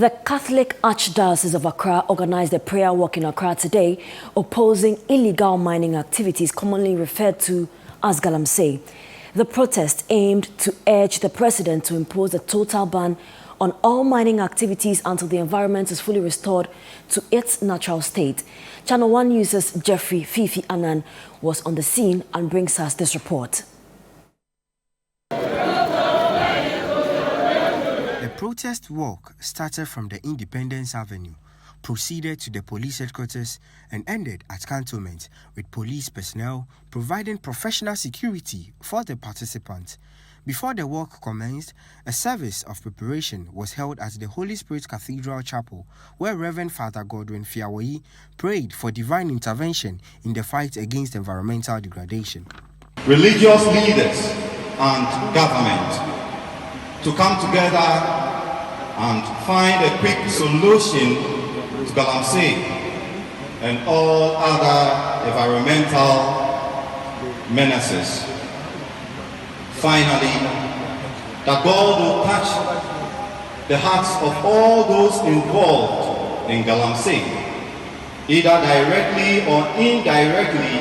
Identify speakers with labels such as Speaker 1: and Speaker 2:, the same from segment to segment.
Speaker 1: The Catholic Archdiocese of Accra organized a prayer walk in Accra today opposing illegal mining activities commonly referred to as galamsey. The protest aimed to urge the president to impose a total ban on all mining activities until the environment is fully restored to its natural state. ChannelOne News' Jeffrey Fifi Annan was on the scene and brings us this report.
Speaker 2: The protest walk started from the Independence Avenue, proceeded to the police headquarters and ended at cantonment, with police personnel providing professional security for the participants. Before the walk commenced, a service of preparation was held at the Holy Spirit Cathedral Chapel, where Reverend Father Godwin Fiawoyi prayed for divine intervention in the fight against environmental degradation.
Speaker 3: Religious leaders and government to come together and find a quick solution to galamsey and all other environmental menaces. Finally, that God will touch the hearts of all those involved in galamsey, either directly or indirectly,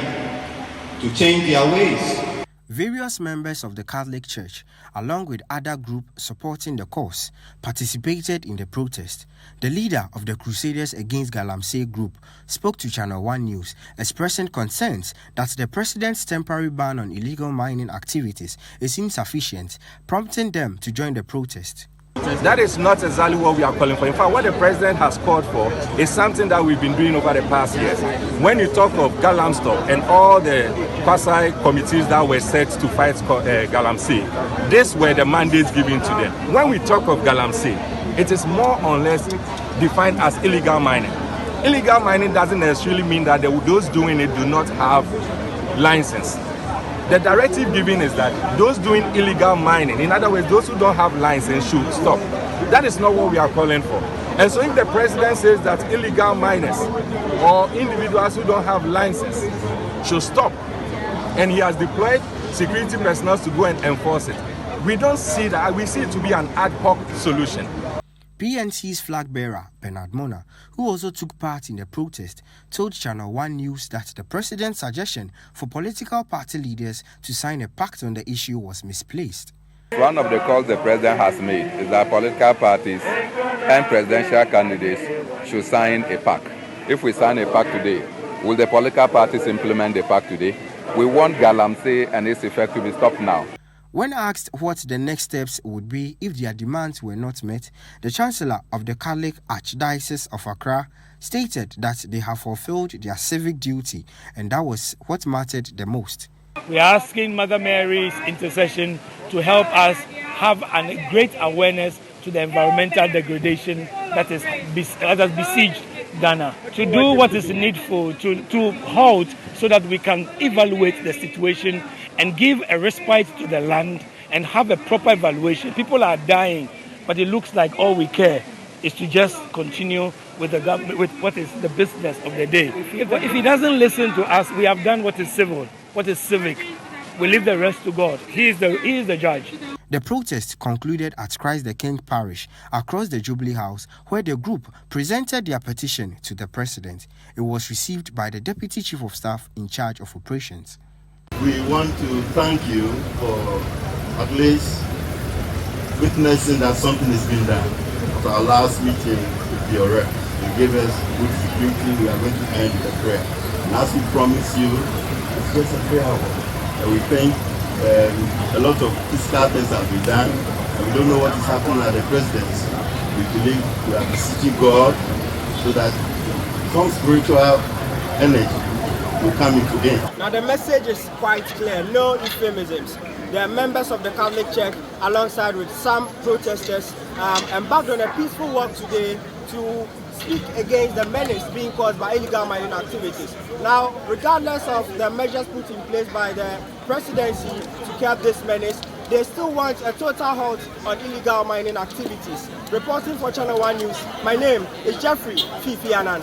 Speaker 3: to change their ways.
Speaker 2: Various members of the Catholic Church, along with other groups supporting the cause, participated in the protest. The leader of the Crusaders Against Galamsey group spoke to ChannelOne News, expressing concerns that the president's temporary ban on illegal mining activities is insufficient, prompting them to join the protest.
Speaker 4: That is not exactly what we are calling for. In fact, what the president has called for is something that we've been doing over the past years. When you talk of galamstop and all the quasi committees that were set to fight galamsey, these were the mandates given to them. When we talk of galamsey, it is more or less defined as illegal mining. Illegal mining doesn't necessarily mean that those doing it do not have license. The directive given is that those doing illegal mining, in other words, those who don't have license, should stop. That is not what we are calling for. And so if the president says that illegal miners or individuals who don't have license should stop, and he has deployed security personnel to go and enforce it, we don't see that. We see it to be an ad hoc solution.
Speaker 2: PNC's flag bearer, Bernard Mona, who also took part in the protest, told ChannelOne News that the president's suggestion for political party leaders to sign a pact on the issue was misplaced.
Speaker 5: One of the calls the president has made is that political parties and presidential candidates should sign a pact. If we sign a pact today, will the political parties implement the pact today? We want galamsey and its effect to be stopped now.
Speaker 2: When asked what the next steps would be if their demands were not met, the Chancellor of the Catholic Archdiocese of Accra stated that they have fulfilled their civic duty, and that was what mattered the most.
Speaker 6: We are asking Mother Mary's intercession to help us have a great awareness to the environmental degradation that has besieged Ghana, to do what is needful to halt so that we can evaluate the situation and give a respite to the land and have a proper evaluation. People are dying, but it looks like all we care is to just continue with the government, with what is the business of the day. If he doesn't listen to us, we have done what is civil, what is civic. We leave the rest to God. He is the judge.
Speaker 2: The protest concluded at Christ the King Parish across the Jubilee House, where the group presented their petition to the president. It was received by the Deputy Chief of Staff in charge of operations.
Speaker 7: We want to thank you for at least witnessing that something is being done. At our last meeting with your rep, you gave us good security. We are going to end with a prayer. And as we promised you, it's just a prayer walk. And we think a lot of physical things have been done, and we don't know what is happening at the presidency. We believe we are beseeching God so that some spiritual energy will come into it.
Speaker 8: Now the message is quite clear, no euphemisms. They are members of the Catholic Church alongside with some protesters embarked on a peaceful walk today to speak against the menace being caused by illegal mining activities. Now, regardless of the measures put in place by the presidency to curb this menace, they still want a total halt on illegal mining activities. Reporting for ChannelOne News, my name is Jeffrey Fifi Annan.